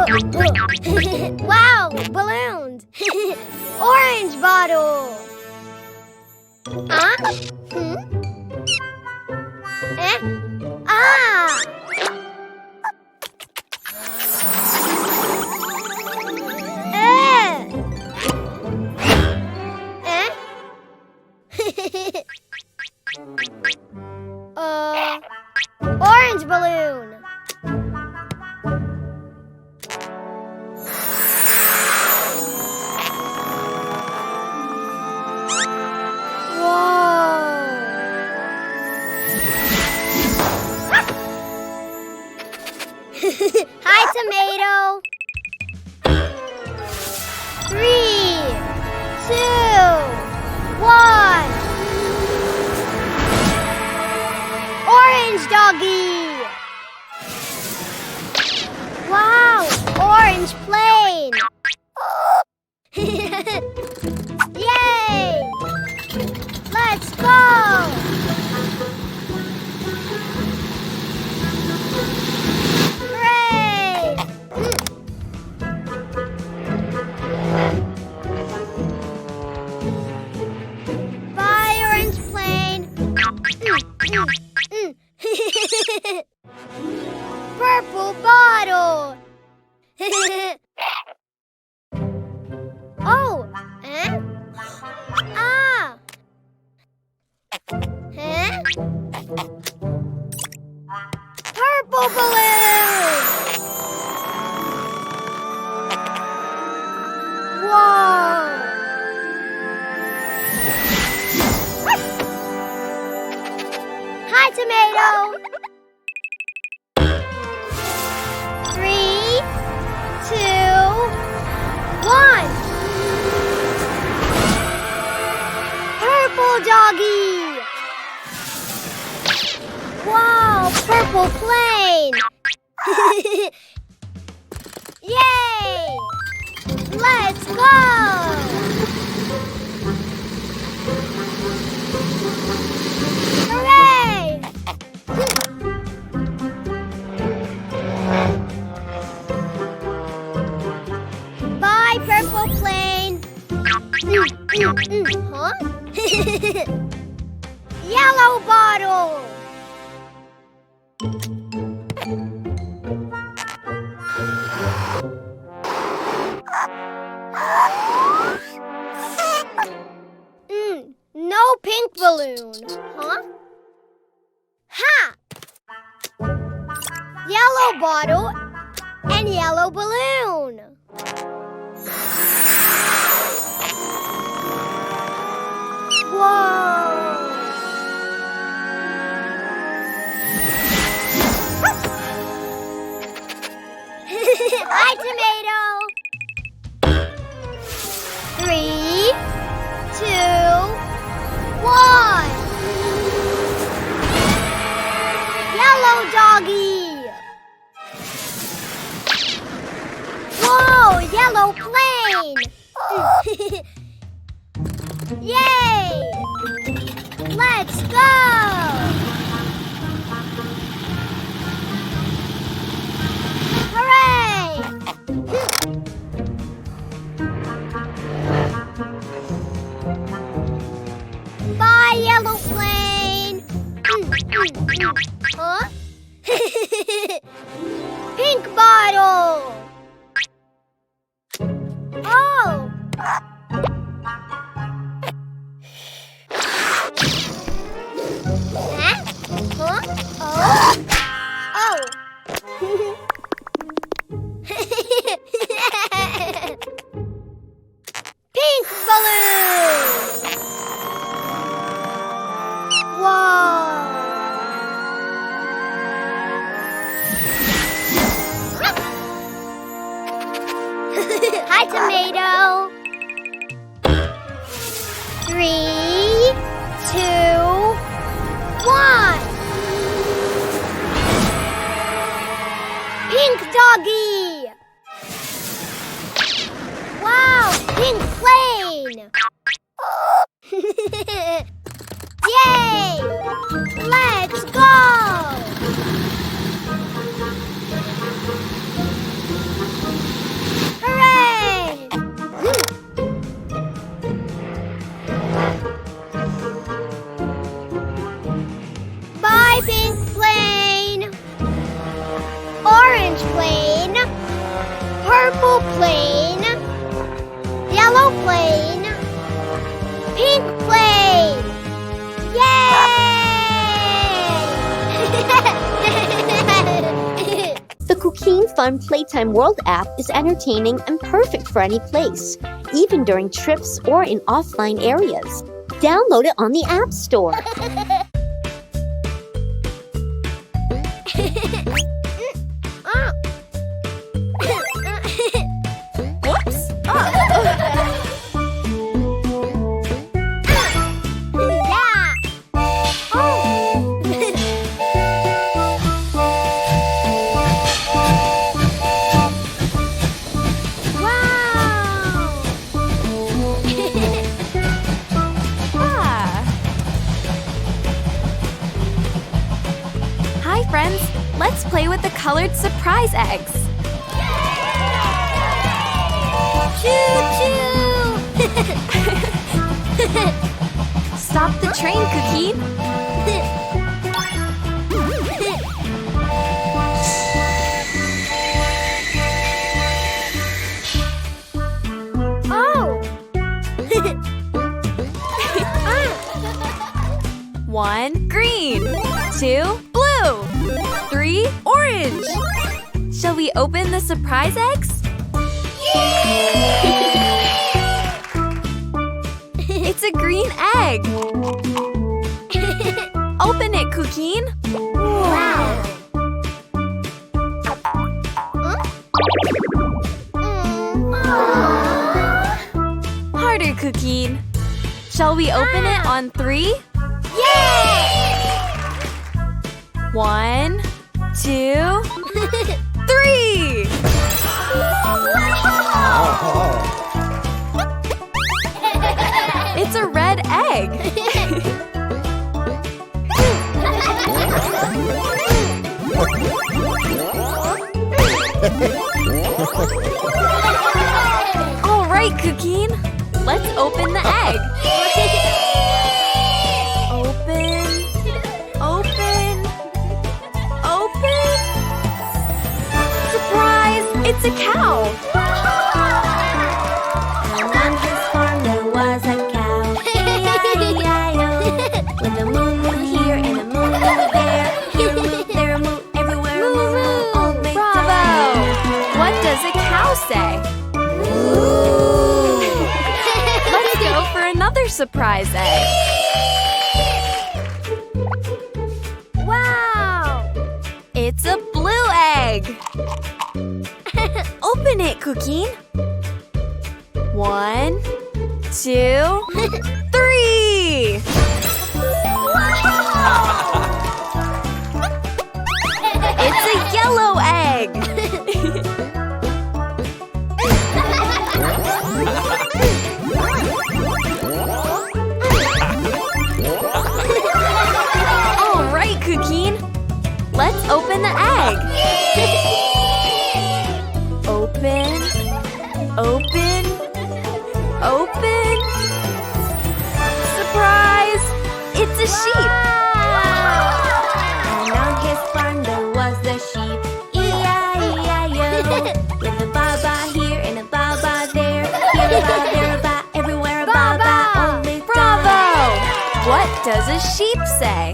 Wow, balloons! Orange bottle! Huh? Hmm? Eh? Ah! Orange balloon. Hi, tomato. 3, 2, 1. Orange doggy. Wow, orange plane. Yay! Let's go. Bye, orange plane. Purple bottle. Oh, eh? Ah. Huh? Purple balloon. Whoa. Hi, tomato. 3, 2, 1. Purple doggy. Wow, purple plane. Yay! Let's go. Hooray! Bye, purple plane. Huh? Yellow bottle. No pink balloon. Huh? Ha! Yellow bottle and yellow balloon. Whoa! Hi, tomato. 3, 2, 1. Yellow doggy. Whoa, yellow plane. Yay! Let's go. Hooray! Bye, yellow plane. Huh? Pink bottle. Oh. Huh? Huh? Oh. Oh. Pink balloon. Whoa. Hi, tomato. 3, 2, 1. Pink doggy. Wow, pink plane. Yay! Let's go. Blue plane. Yellow plane. Pink plane. Yay! The Cuquin Fun Playtime World app is entertaining and perfect for any place, even during trips or in offline areas. Download it on the App Store. Whoops! Hi friends, let's play with the colored surprise eggs. Choo-choo! Stop the train, Cuquin. Oh! 1, green. 2, blue. 3, orange. Shall we open the surprise eggs? It's a green egg. Open it, Cuquin. Wow! Harder, Cuquin. Shall we open it on 3? Yay! 1, 2, 3! It's a red egg. All right, Cuquin. Let's open the egg. Open. Open. Open. Surprise! It's a cow. And on his farm there was a cow, E-I-E-I-O, with a moo-moo here and a moo-moo there. Here a moo, there a moo, everywhere a moo-moo. Old Bravo! MacDonald. What does a cow say? Let's go for another surprise egg. Wow! It's a blue egg. Open it, Cuquin. 1, 2, 3. It's a yellow egg. All right, Cuquin. Let's open the egg. Open. Open. Open. Surprise! It's a sheep. And on his farm there was a sheep, E-I-E-I-O, with a ba-ba here and a ba-ba there. Here a ba, there a ba, everywhere a ba-ba. Old MacDonald. Bravo! What does a sheep say?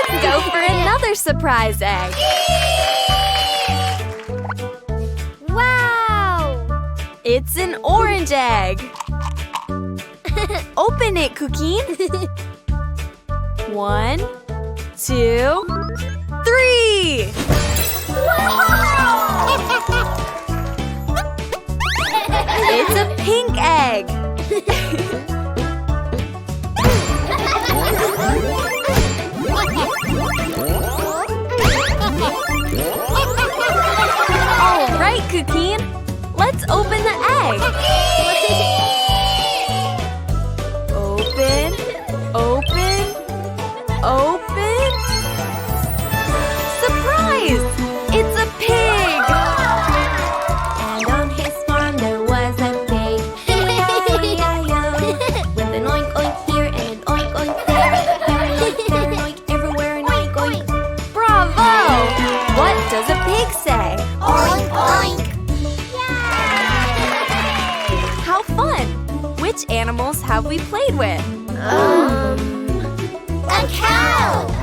Let's go for another surprise egg. Wow! It's an orange egg. Open it, Cuquin. 1, 2, 3. It's a pink egg. All right, Cuquin. Let's open the egg. Open, open, open. Surprise! It's a pig. And on his farm there was a pig, E-I-E-I-O, Which animals have we played with? A cow!